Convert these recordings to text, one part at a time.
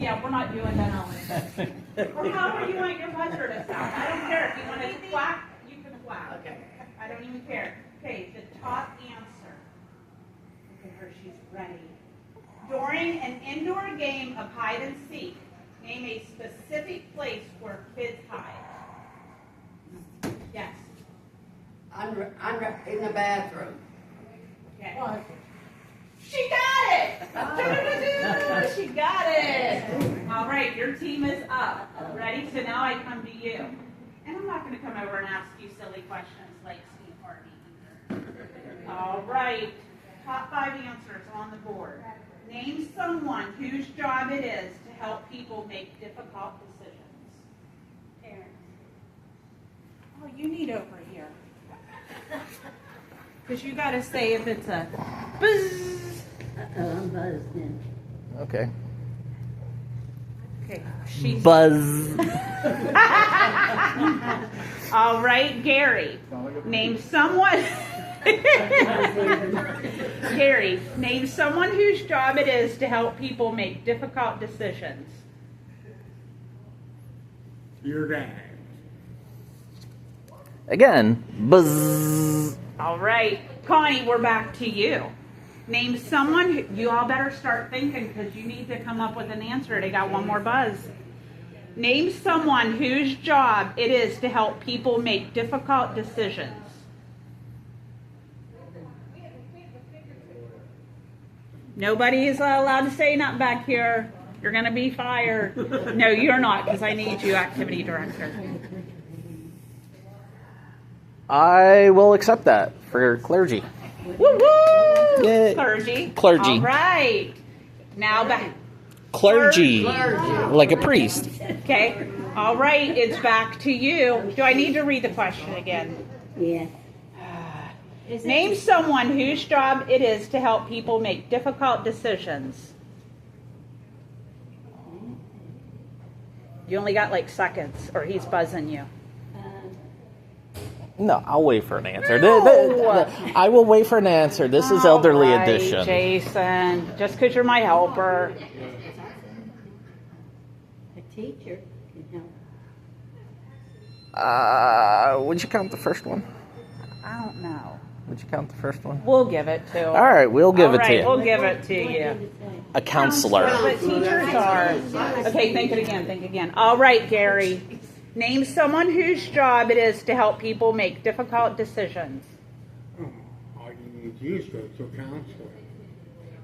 Yeah, we're not doing that on Or however you want your buzzer to sound. I don't care. If you want to quack, you can quack. Okay. I don't even care. Okay, the top answer. Look at her, she's ready. During an indoor game of hide and seek, name a specific place where kids hide. Yes. In the bathroom. Okay. What? She got it! She got it! All right, your team is up. Ready? So now I come to you. And I'm not going to come over and ask you silly questions like Steve Harvey either. All right, top 5 answers on the board. Name someone whose job it is to help people make difficult decisions. Parents. Oh, you need over here. Because you got to say if it's a buzz. I'm buzzed in. Okay. Okay. She's Buzz. all right, Gary. Name someone. Gary, name someone whose job it is to help people make difficult decisions. Your dad. Again, buzz. All right, Connie, we're back to you. Name someone who, you all better start thinking because you need to come up with an answer. They got one more buzz. Name someone whose job it is to help people make difficult decisions. Nobody is allowed to say nothing back here. You're going to be fired. No, you're not because I need you, activity director. I will accept that for clergy. Woo-woo! Yay. Clergy. Clergy. All right. Now back. Clergy. Clergy. Like a priest. Okay. All right. It's back to you. Do I need to read the question again? Yeah. Name someone whose job it is to help people make difficult decisions. You only got like seconds, or he's buzzing you. No, I'll wait for an answer. No. I will wait for an answer. This is elderly All right, edition. Jason, just because you're my helper. A teacher can help. Would you count the first one? I don't know. Would you count the first one? We'll give it to him. All right, we'll give it to you. We'll give it to you. A counselor. But teachers are. Okay, think it again, think again. All right, Gary. Name someone whose job it is to help people make difficult decisions. All you need to use go to a counselor.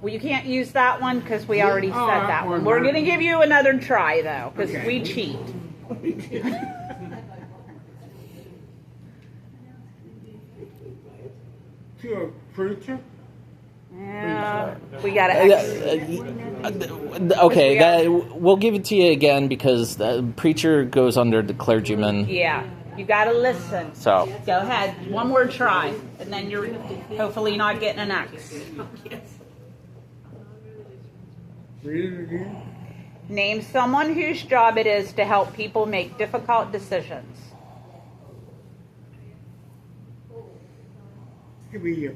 Well, you can't use that one because we already said that that one. one. We're going to give you another try, though, because Okay. we cheat. To a preacher? Yeah, we got to. Okay, we'll give it to you again because the preacher goes under the clergyman. Yeah, you got to listen. So Go ahead, one more try, and then you're hopefully not getting an X. Read it again. Name someone whose job it is to help people make difficult decisions. Could be your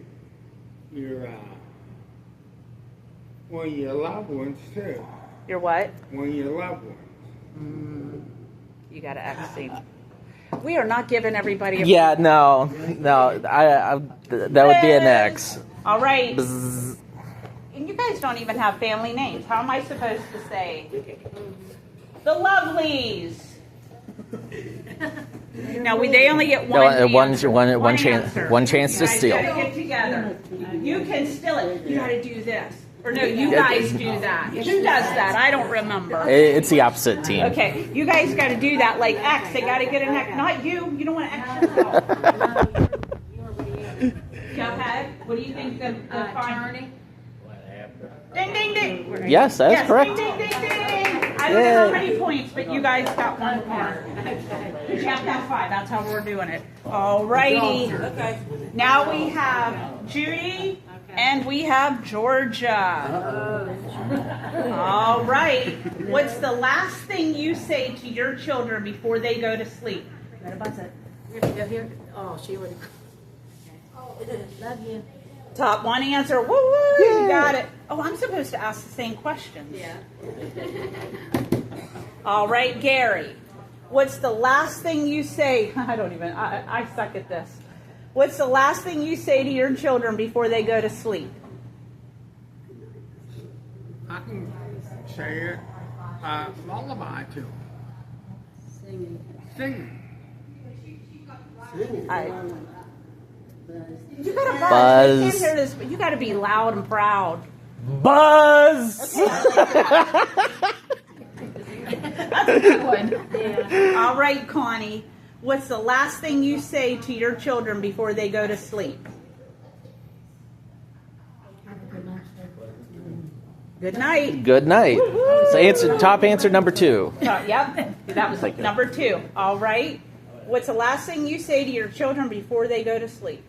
one of your loved ones too. You're what? One of your loved ones. You got to X him. We are not giving everybody a yeah, no, I that would be an X. All right. Bzz. And you guys don't even have family names. How am I supposed to say? The Lovelies. No, they only get one. answer. One chance. answer. One chance to You guys steal. gotta get together. You can steal it. You got to do this. Or no, you guys do that. Who does that? I don't remember. It's the opposite team. Okay, you guys got to do that. Like X, they got to get an X. Not you. You don't want to X yourself. Go ahead. What do you think the attorney? Ding, ding, ding. Yes, that's correct. Ding, ding, ding, ding. I don't know how many points, but you guys got one point. You have to have 5. That's how we're doing it. All righty. Okay. Now we have Judy and we have Georgia. All right. What's the last thing you say to your children before they go to sleep? Oh, she would. Love you. Top one answer. Woo woo! You got it. Oh, I'm supposed to ask the same questions. Yeah. All right, Gary. What's the last thing you say? I suck at this. What's the last thing you say to your children before they go to sleep? I can say it. Lullaby to them. Singing. Singing. You gotta Buzz. I can't hear this, but you gotta be loud and proud. Buzz. That's a good one. Yeah. All right, Connie. What's the last thing you say to your children before they go to sleep? Good night. Good night. So top answer number 2. Yep, that was Thank you. number 2. All right. What's the last thing you say to your children before they go to sleep?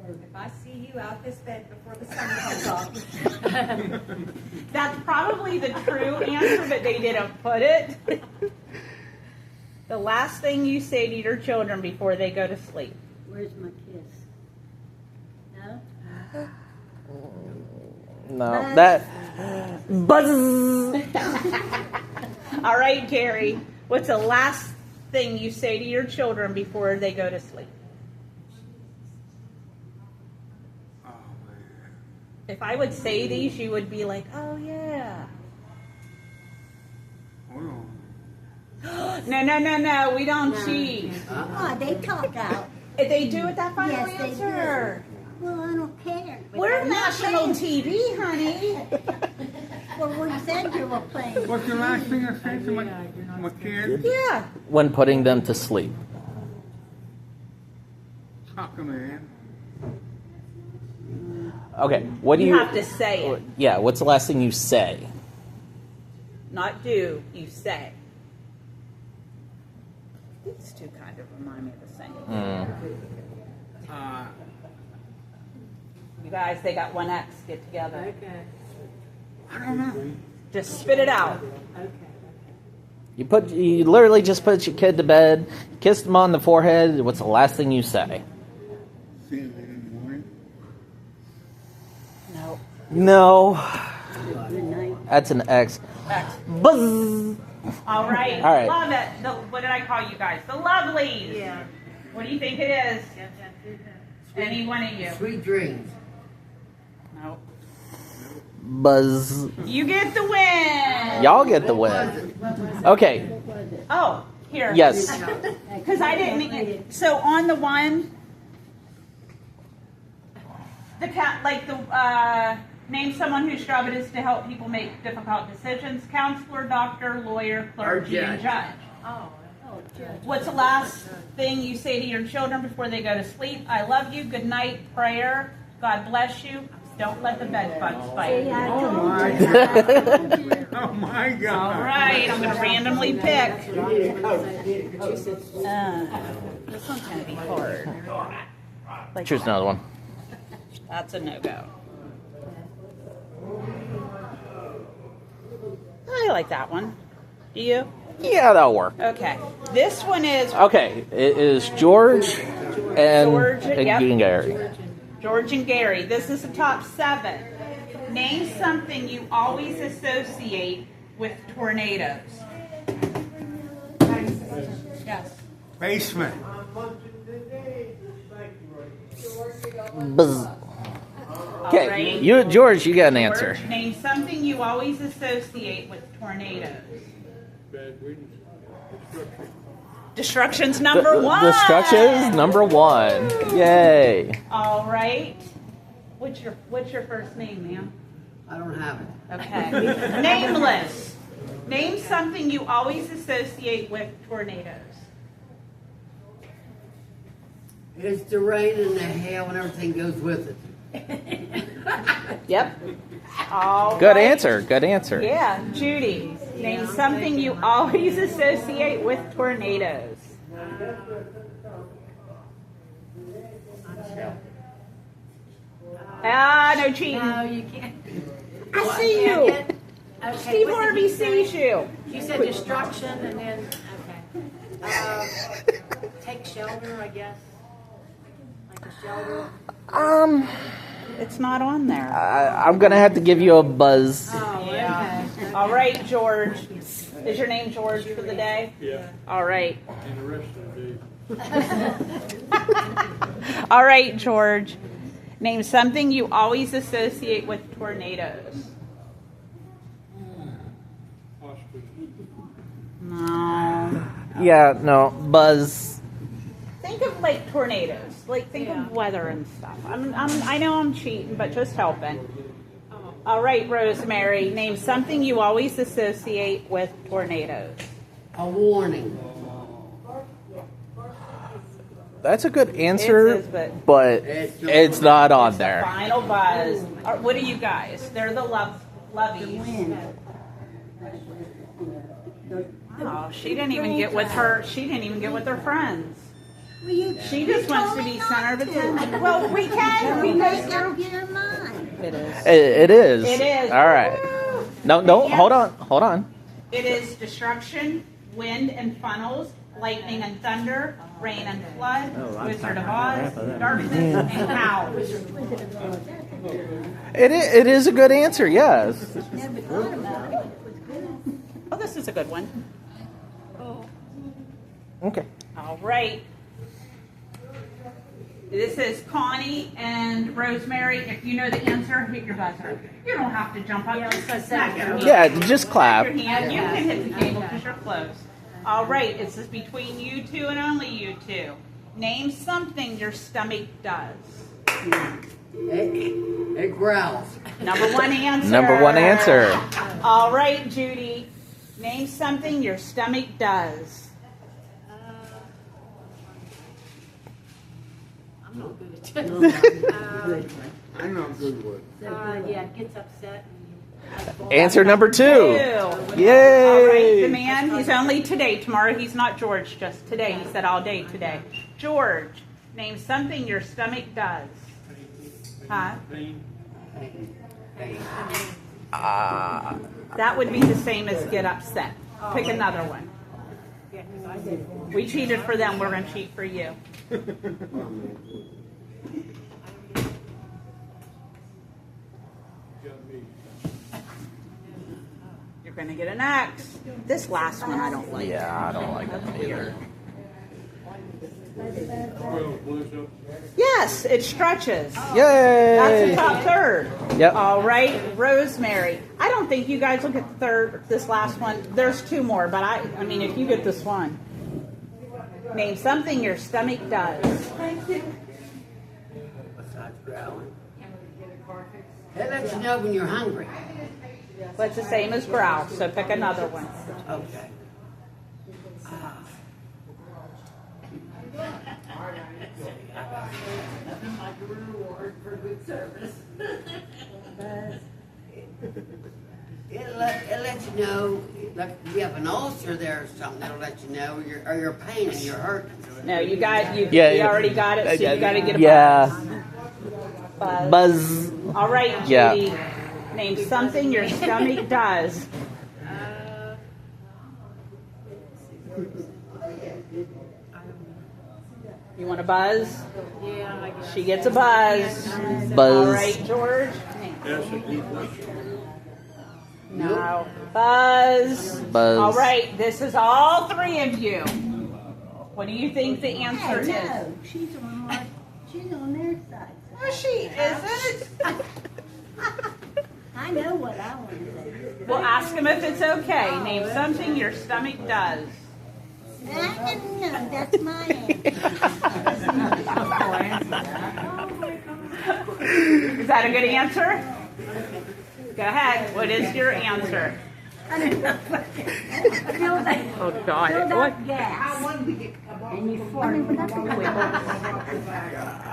If I see you out this bed before the sun comes up. That's probably the true answer, but they didn't put it. The last thing you say to your children before they go to sleep. Where's my kiss? No? No, that buzz. All right, Gary. What's the last thing you say to your children before they go to sleep? Oh, man. If I would say these, you would be like, oh, yeah. Hold on. No. We don't cheat. Oh, they talk out. If they do it, that final Yes, they answer. Well, I don't care. But We're I'm not national playing. TV, honey. Well, we said you were playing. What's the last thing I said to my kids? Yeah. When putting them to sleep. Tuck them in. Okay, what do You you have to say it. Yeah, what's the last thing you say? Not do, you say. These two kind of remind me of the same. You guys, they got 1X. Get together. Okay. I don't know. Just spit it out. Okay. You literally just put your kid to bed, kiss them on the forehead. What's the last thing you say? See them in the morning. No. No, Good night. that's an X. X. Buzz. All right. All right. Love it. What did I call you guys? The Lovelies. Yeah. What do you think it is? Any one of you? Sweet dreams. No. Buzz. You get the win. Y'all get the win. Okay. What was it? Oh, here. Yes. Because I didn't. So on the one, the cat, like the name someone whose job it is to help people make difficult decisions: counselor, doctor, lawyer, clergy, and judge. Oh, Judge. What's the last thing you say to your children before they go to sleep? I love you. Good night. Prayer. God bless you. Don't let the bed bugs bite. See, I Oh told my you. God. Oh my God. All right, I'm going to randomly pick. This one's going to be hard. Like, Choose another one. that's a no-go. I like that one. Do you? Yeah, that'll work. Okay. This one is Okay, it is George and, George, and yep. Gary. George and Gary. This is the top 7. Name something you always associate with tornadoes. Yes. Basement. Buzz. Okay, Alright. you, George, you got an answer. George, name something you always associate with tornadoes. Destruction's number 1. Destruction's number 1. Yay. All right. What's your first name, ma'am? I don't have it. Okay. Nameless. Name something you always associate with tornadoes. It's the rain and the hail and everything goes with it. Yep. All Good right. answer. Good answer. Yeah, Judy. Name something you always associate with tornadoes. No cheating. No, you can't. I see you. Okay. Steve what did Harvey you say? sees you. You said destruction and then, okay. Take shelter, I guess. It's not on there. I'm gonna have to give you a buzz. Yeah. All right, George. Is your name George for the day? Yeah. All right. And the rest of the day. All right, George. Name something you always associate with tornadoes. Hospital. No. Yeah, no, buzz. Think of like tornadoes. Like think of weather and stuff. I know I'm cheating, but just helping. All right, Rosemary. Name something you always associate with tornadoes. A warning. That's a good answer, It is, but it's not on It's the there. final buzz. What are you guys? They're the lovies. Oh, she didn't even get with her. She didn't even get with her friends. She just wants to be center of attention. Well, we can because you're. It is. It is. It is. All right. No, Yeah. hold on. It is destruction, wind and funnels, lightning and thunder, rain and flood, Wizard of Oz, darkness and cows. It is a good answer. Yes. Oh, this is a good one. Okay. All right. This is Connie and Rosemary. If you know the answer, hit your buzzer. You don't have to jump up. Just smack your hand. Yeah, just clap. Your hand. You can hit the table because you're close. All right. This is between you two and only you two. Name something your stomach does. It growls. Number one answer. Number one answer. All right, Judy. Name something your stomach does. I'm not good at I'm not good with it. Yeah, it gets upset. Answer number two. Yay! All right, the Yay! man, he's only today. Tomorrow he's not George, just today. He said all day today. George, name something your stomach does. Huh? Pain. That would be the same as get upset. Pick another one. We cheated for them. We're going to cheat for you. You're going to get an X. This last one I don't like. Yeah, I don't like that either. Well, blows up. Yes, it stretches. That's Yay! the top third. Yep. All right, Rosemary. I don't think you guys look at the third, this last one. There's two more, but I mean, if you get this one. Name something your stomach does. Besides growling. It lets you know when you're hungry. Well, it's the same as growl, so pick another one. Okay. It lets you know, like if you have an ulcer there or something, it'll let you know, or your pain and you're hurting. No, you Yeah, already got it, so you got to get a Yeah. buzz. Buzz. All right, Judy. Yeah. Name something your stomach does. You want a buzz? Yeah, I guess. She gets a buzz. Buzz. All right, George. Acid reflux. No. Buzz. Buzz. All right, this is all three of you. What do you think the answer is? No, she's on their side. No, she isn't. I know what I want to say. We'll ask him if it's okay. Name something your stomach does. I don't know, that's my answer. Is that a good answer? Go ahead. What is your answer? Build Oh, God. What? up gas. And you fart.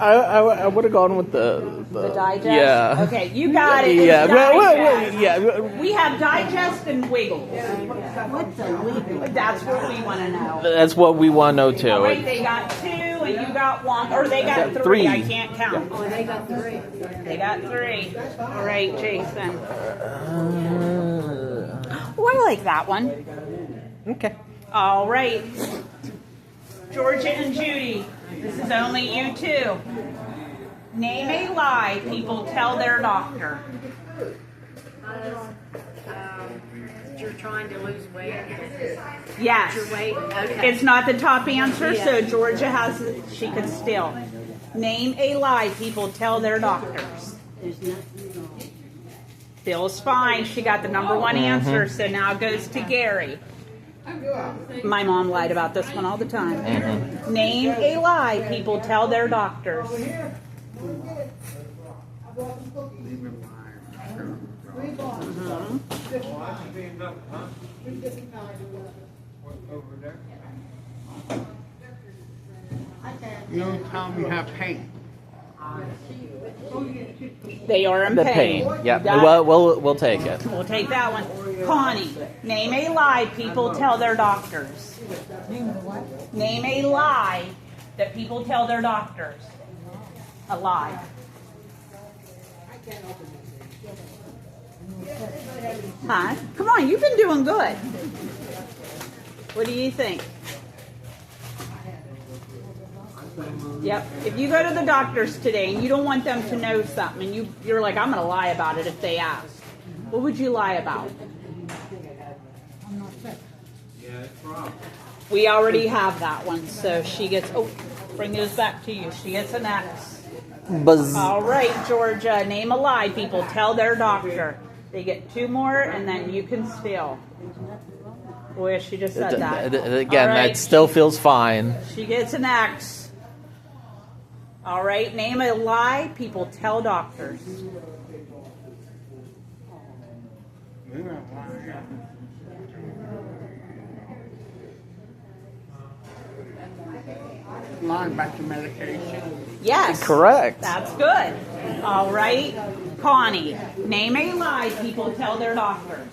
I would have gone with the The digest? Yeah. Okay, you got it. Yeah. It's Wait, digest. yeah. We have digest and wiggle. What's a wiggle? That's what we want to know. That's what we want to know All right, too. they got two and you got one. Or they got Got three. three. I can't count. Oh, they got three. They got three. All right, Jason. Oh, I like that one. Okay. All right. Georgia and Judy, This is only you two. Name a lie people tell their doctor. You're trying to lose weight. Yes. Your weight. Okay. It's not the top answer, so Georgia has, she could still. Name a lie people tell their doctors. There's nothing wrong. Bill's fine. She got the number one answer, so now it goes to Gary. My mom lied about this one all the time. Name a lie people tell their doctors. Leave it You don't tell them you have pain. They are in The pain. pain. Yeah. You got We'll take it. it? We'll take that one. Connie, name a lie people tell their doctors. Name a lie that people tell their doctors. A lie. Huh? Come on, you've been doing good. What do you think? Yep. If you go to the doctors today and you don't want them to know something, and you're like, I'm going to lie about it if they ask. What would you lie about? We already have that one, so she gets. Oh, bring those back to you. She gets an X. Buzz. All right, Georgia. Name a lie people tell their doctor. They get two more, and then you can steal. Boy, she just said that. Again, All right. that still feels fine. She gets an X. All right, name a lie people tell doctors. Lying about your medication. Yes. Correct. That's good. All right, Connie, name a lie people tell their doctors.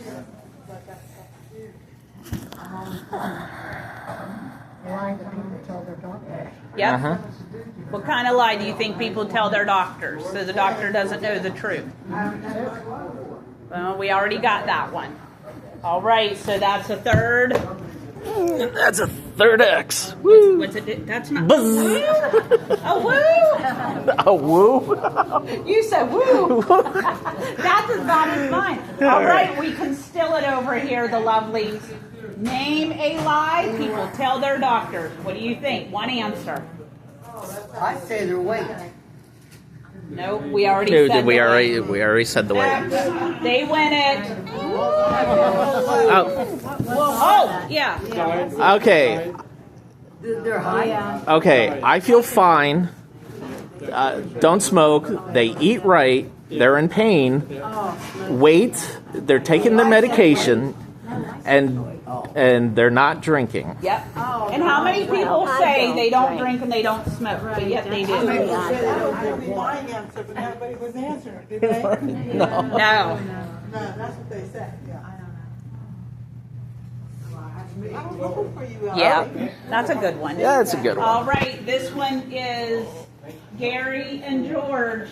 Lying that people tell their doctor. Yep. Uh-huh. What kind of lie do you think people tell their doctors so the doctor doesn't know the truth? Well, we already got that one. All right, so that's a third. That's a third X. Woo. What's it? That's not. Buzz. A woo! A woo. You said woo. That's as bad as mine. All right, we can still it over here, the lovelies. Name a lie people tell their doctors. What do you think? One answer. I say their weight. Nope, we already No, said we the already weight. we already said the weight. They win it. Oh, Oh, yeah. okay. They're high. Okay, I feel fine. Don't smoke. They eat right. They're in pain. Wait. They're taking their medication, and they're not drinking. Yep. And how many people say they don't drink and they don't smoke, but yet they do? Lying answer, but nobody was answering, did they? No. No. No, that's what they said, yeah. I was looking for you. Yeah, that's a good one. Yeah, that's a good one. All right, this one is Gary and George.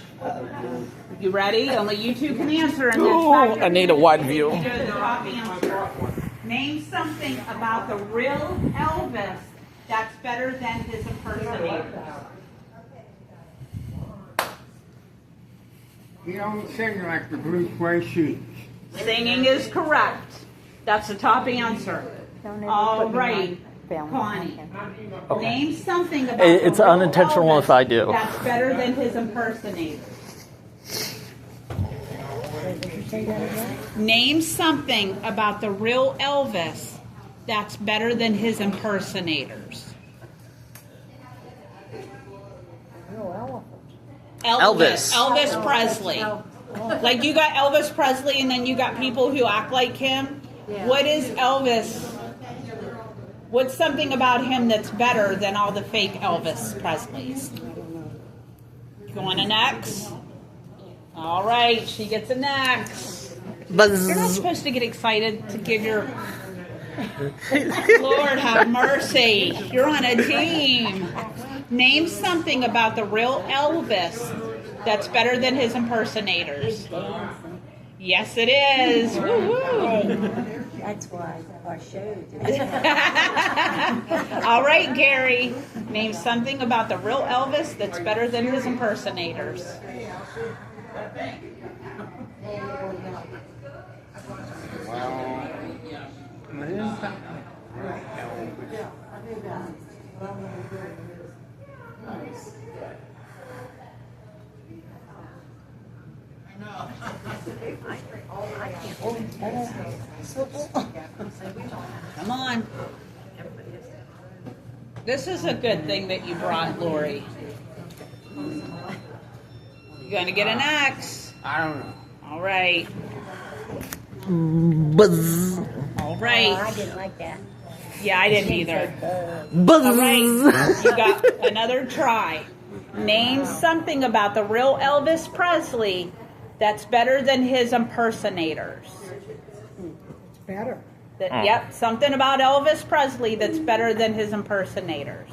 You ready? Only you two can answer. And then Ooh, I need a wide view. You know the top answer. Name something about the real Elvis that's better than his impersonators. You don't sing like the Bruce Wayne shoes. Singing is correct. That's the top answer. All right, Connie. Name something about It's the real unintentional Elvis if I do. that's better than his impersonators. Name something about the real Elvis that's better than his impersonators. Elvis. Elvis Presley. Like you got Elvis Presley and then you got people who act like him. What is Elvis? What's something about him that's better than all the fake Elvis Presleys? You want an X? All right, she gets an X. You're not supposed to get excited to give your... Lord have mercy. You're on a team. Name something about the real Elvis that's better than his impersonators. Yes, it is. Woo-hoo. That's why our show did. All right, Gary. Name something about the real Elvis that's better than his impersonators. Come on. This is a good thing that you brought, Lori. You're going to get an X. I don't know. All right. Buzz. All Oh, right. I didn't like that. Yeah, I didn't either. Buzz. All right. You got another try. Name something about the real Elvis Presley that's better than his impersonators. Better. Yep, something about Elvis Presley that's better than his impersonators.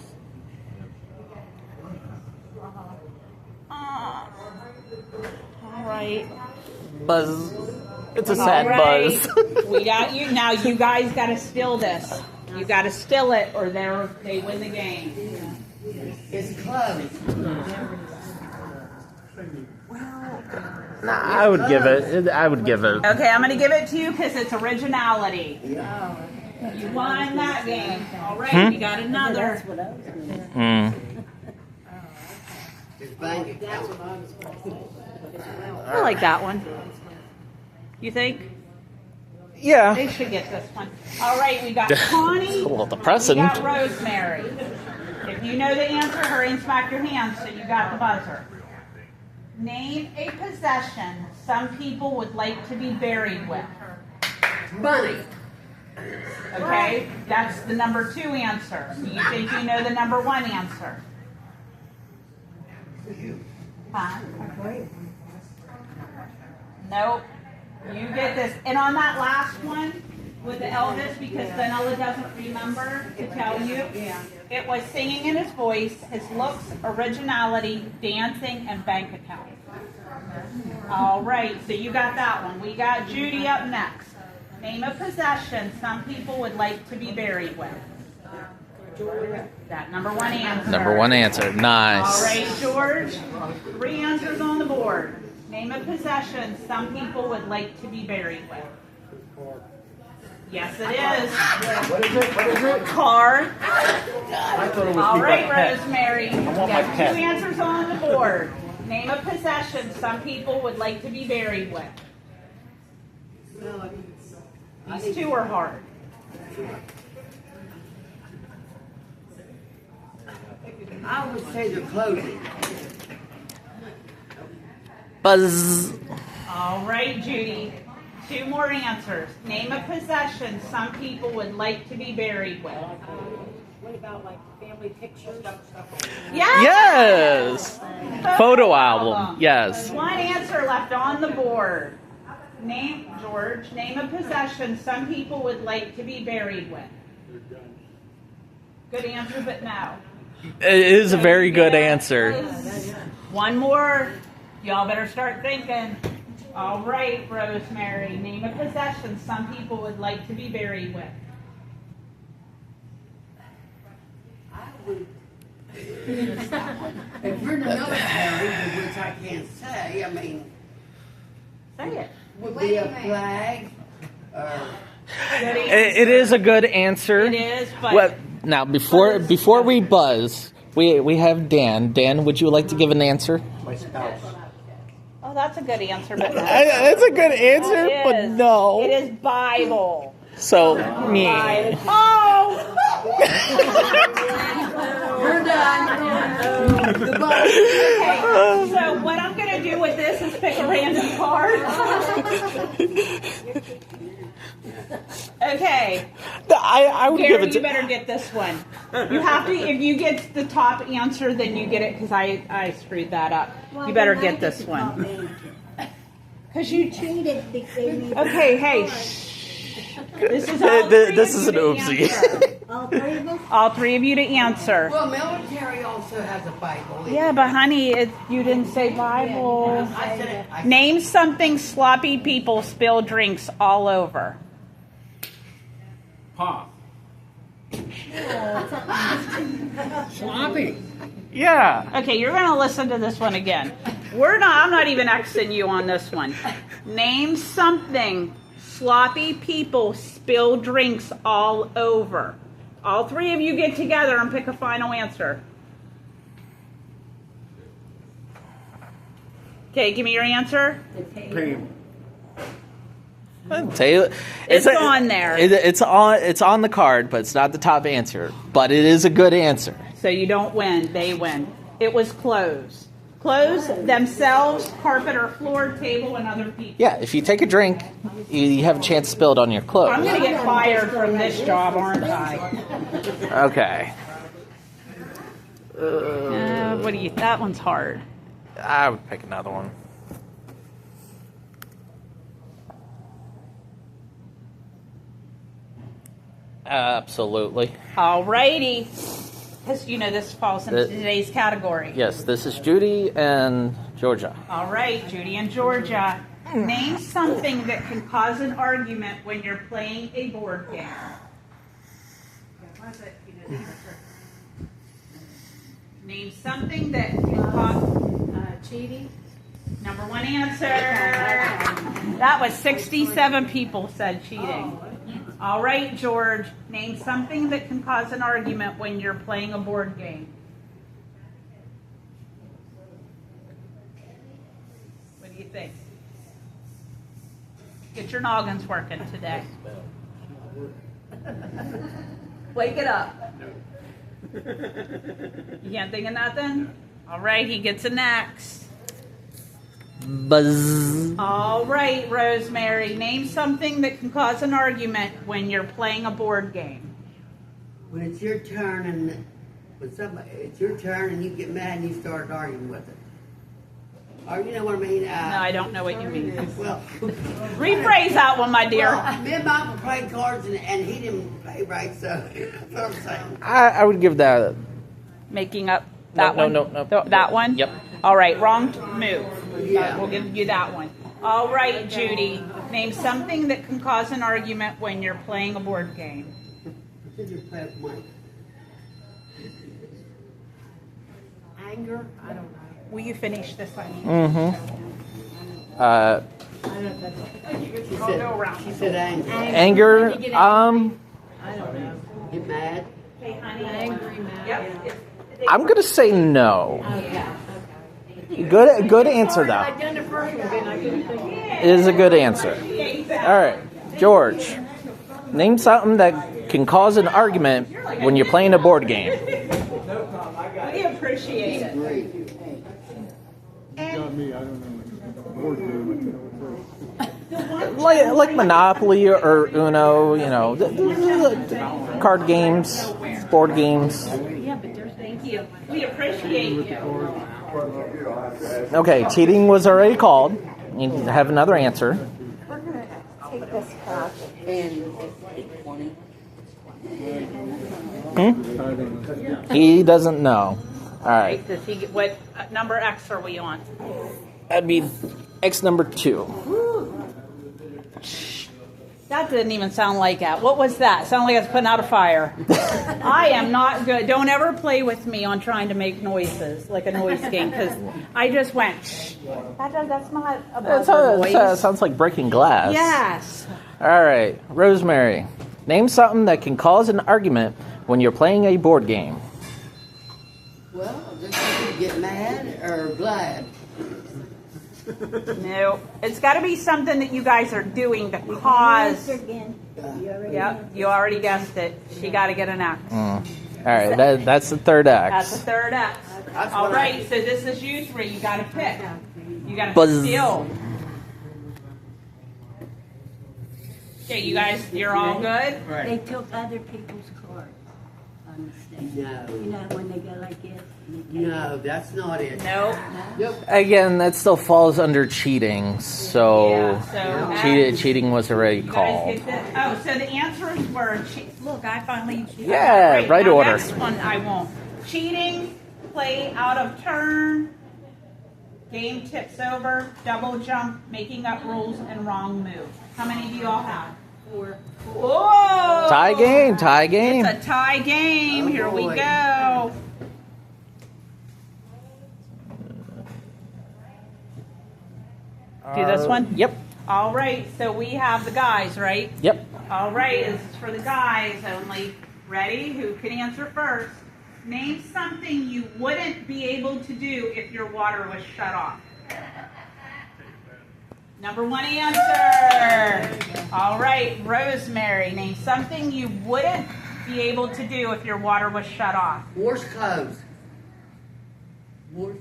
All right. Buzz. It's a All sad right. buzz. We got you. Now you guys got to still this. You got to still it or they win the game. It's close. Nah, I would give it. I would give it. Okay, I'm going to give it to you because it's originality. You won that game. All right, you got another. It's bank account. I like that one. You think? Yeah. They should get this one. All right, we got Connie. It's a little We depressing. got Rosemary. If you know the answer, hurry and smack your hands so you got the buzzer. Name a possession some people would like to be buried with. Money. Okay, that's the number 2 answer. Do you think you know the number 1 answer? Huh? Nope. You get this. And on that last one with the Elvis, because Danella doesn't remember to tell you, it was singing in his voice, his looks, originality, dancing, and bank account. All right, so you got that one. We got Judy up next. Name a possession some people would like to be buried with. That number 1 answer. Number 1 answer. Nice. All right, George. 3 answers on the board. Name a possession some people would like to be buried with. Yes, it is. What is it? What is it? Car. I thought it was All my right, pet. Rosemary. You want my got 2 pet. answers on the board. Name a possession some people would like to be buried with. These 2 are hard. I would say they're closing. Buzz. All right, Judy. 2 more answers. Name a possession some people would like to be buried with. What about like family pictures? Yes. Photo album. Yes. 1 answer left on the board. Name, George, name a possession some people would like to be buried with. Good answer, but no. It is a very good answer. 1 more. Y'all better start thinking. All right, Rosemary, name a possession some people would like to be buried with. If you're in the military, which I can't say, I mean, Say it. would be a flag or It is a good answer. It is, but Well, now before we buzz, we have Dan. Dan, would you like to give an answer? My spouse. oh, that's a good answer, but no. That's a good answer, It but is. no. It is Bible. So, me. Oh! you're done. Okay, so what I'm going to do with this is pick a random card. Okay, I would give Gary, it you to. better get this one. You have to, if you get the top answer, then you get it, because I screwed that up. You better get this one. Because you Cheated. Okay, hey, shh. This is all three This of is you an to oopsie. answer. All 3 of us? All 3 of you to answer. Well, military also has a Bible. Yeah, but honey, you didn't say Bible. I said it. Name something sloppy people spill drinks all over. Pop. Sloppy. Yeah. Okay, you're gonna listen to this one again. I'm not even Xing you on this one. Name something sloppy people spill drinks all over. All three of you get together and pick a final answer. Okay, give me your answer. Pam. I'll tell you, It's on there. It's on the card, but it's not the top answer. But it is a good answer. So you don't win, they win. It was clothes. Clothes themselves, carpet or floor, table, and other people. Yeah, if you take a drink, you have a chance to spill it on your clothes. I'm going to get fired from this job, aren't I? Okay. What do you? That one's hard. I would pick another one. Absolutely. Alrighty. Because you know this falls into today's category. Yes, this is Judy and Georgia. All right, Judy and Georgia. Name something that can cause an argument when you're playing a board game. Name something that can cause Cheating. number one answer. That was 67 people said cheating. All right, George. Name something that can cause an argument when you're playing a board game. What do you think? Get your noggins working today. Wake it up. You can't think of nothing? All right, he gets a next. Buzz. All right, Rosemary. Name something that can cause an argument when you're playing a board game. When it's your turn and it's your turn and you get mad and you start arguing with it. Or you know what I mean? No, I don't know what you mean. Well, Rephrase that one, my dear. well, me and Michael played cards and he didn't play right, so that's what I'm saying. I would give that. Making up that No, one? no, no. That one? Yep. All right, wrong move. Yeah. We'll give you that one. All right, Judy. Name something that can cause an argument when you're playing a board game. Did you play with Mike? Anger. I don't know. Will you finish this one? Mm-hmm. I don't know if that's. She I'll said, go around. she said angry. Anger. I don't know. Get mad? Hey, honey. Angry, mad. Yep. I'm gonna say no. Okay. Good answer though. I'd done the first one, and I couldn't think. It is a good answer. All right, George. Name something that can cause an argument when you're playing a board game. We appreciate it. Great. Got me, I don't know. Board game. Like Monopoly or Uno, you know, the card games, board games. Thank you. We appreciate you. Okay, cheating was already called. You have another answer. We're going to take this cash and He doesn't know. All right, Does he get, what number X are we on? that'd be X number 2. That didn't even sound like that. What was that? Sound like I was putting out a fire. I am not good. Don't ever play with me on trying to make noises, like a noise game, because I just went, shh. That's not a buzzer noise. Sounds like breaking glass. Yes. All right, Rosemary. Name something that can cause an argument when you're playing a board game. Well, just you get mad or glad. No. It's got to be something that you guys are doing to cause. Again. Yep, you already guessed it. She got to get an X. All right, that's the third That's X. the third X. That's All what right, so this is you three. You got to pick. You got to Buzz. steal. Okay, you guys, you're all good? They took other people's cards on the stage. No. You know, when they go like this. and they take No, that's not it. Nope. Nope. Again, that still falls under cheating. So, Yeah, so cheating was already you guys called. get this. Oh, so the answers were, look, I finally. Yeah, right now order. Next one I won't. Cheating, play out of turn, game tips over, double jump, making up rules, and wrong move. How many do you all have? Whoa! Tie game, tie game. It's a tie game. Oh, Here we boy. go. Do this one? Yep, All right, so we have the guys, right? yep. All right, this is for the guys only. Ready? Who can answer first? Name something you wouldn't be able to do if your water was shut off. Number one answer. All right, Rosemary, name something you wouldn't be able to do if your water was shut off. Wash clothes. Wash.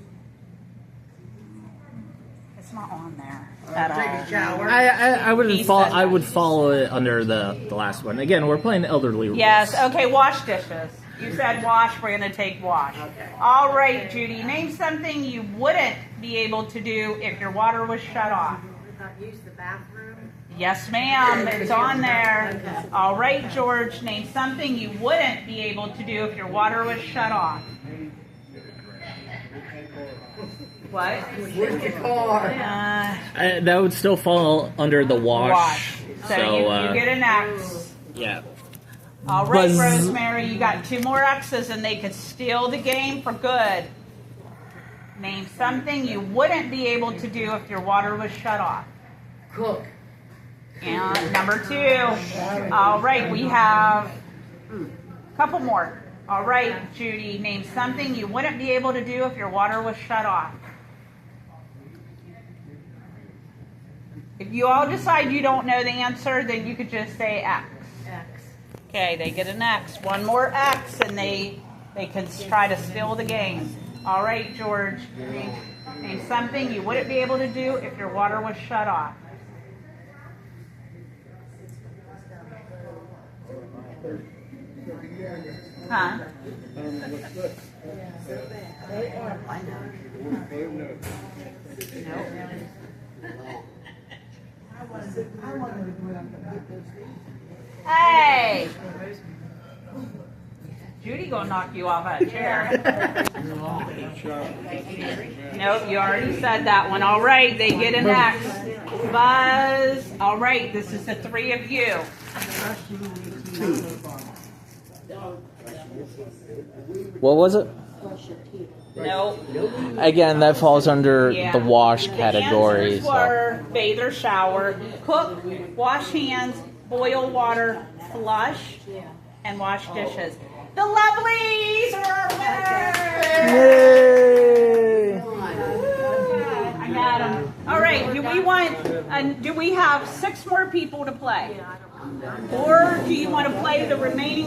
It's not on there Or at take all. a shower. I would He follow. said I that. would follow it under the last one. Again, we're playing elderly rules. Yes, okay, wash dishes. You said wash, we're going to take wash. Okay. All right, Judy, name something you wouldn't be able to do if your water was shut off. Not use the bathroom. Yes, ma'am, it's on there. All right, George, name something you wouldn't be able to do if your water was shut off. What? Wash the car. That would still fall under the wash. Wash. So, you So get an X. yeah. All right, Buzz. Rosemary, you got 2 more X's and they could steal the game for good. Name something you wouldn't be able to do if your water was shut off. Cook. And number 2. All right, we have a couple more. All right, Judy, name something you wouldn't be able to do if your water was shut off. If you all decide you don't know the answer, then you could just say X. X. Okay, they get an X. One more X, and they can try to steal the game. All right, George, name something you wouldn't be able to do if your water was shut off. Huh? Hey! Judy gonna knock you off that chair. Nope, you already said that one. All right, they get an X. Buzz. All right, this is the 3 of you. What was it? Nope. Again, that falls under Yeah. the wash The category. answers So. were bathe or shower, cook, wash hands, boil water, flush, and wash dishes. The Lovelies are our winners! Yay! I got them. All right, do we have 6 more people to play? Or do you want to play the remaining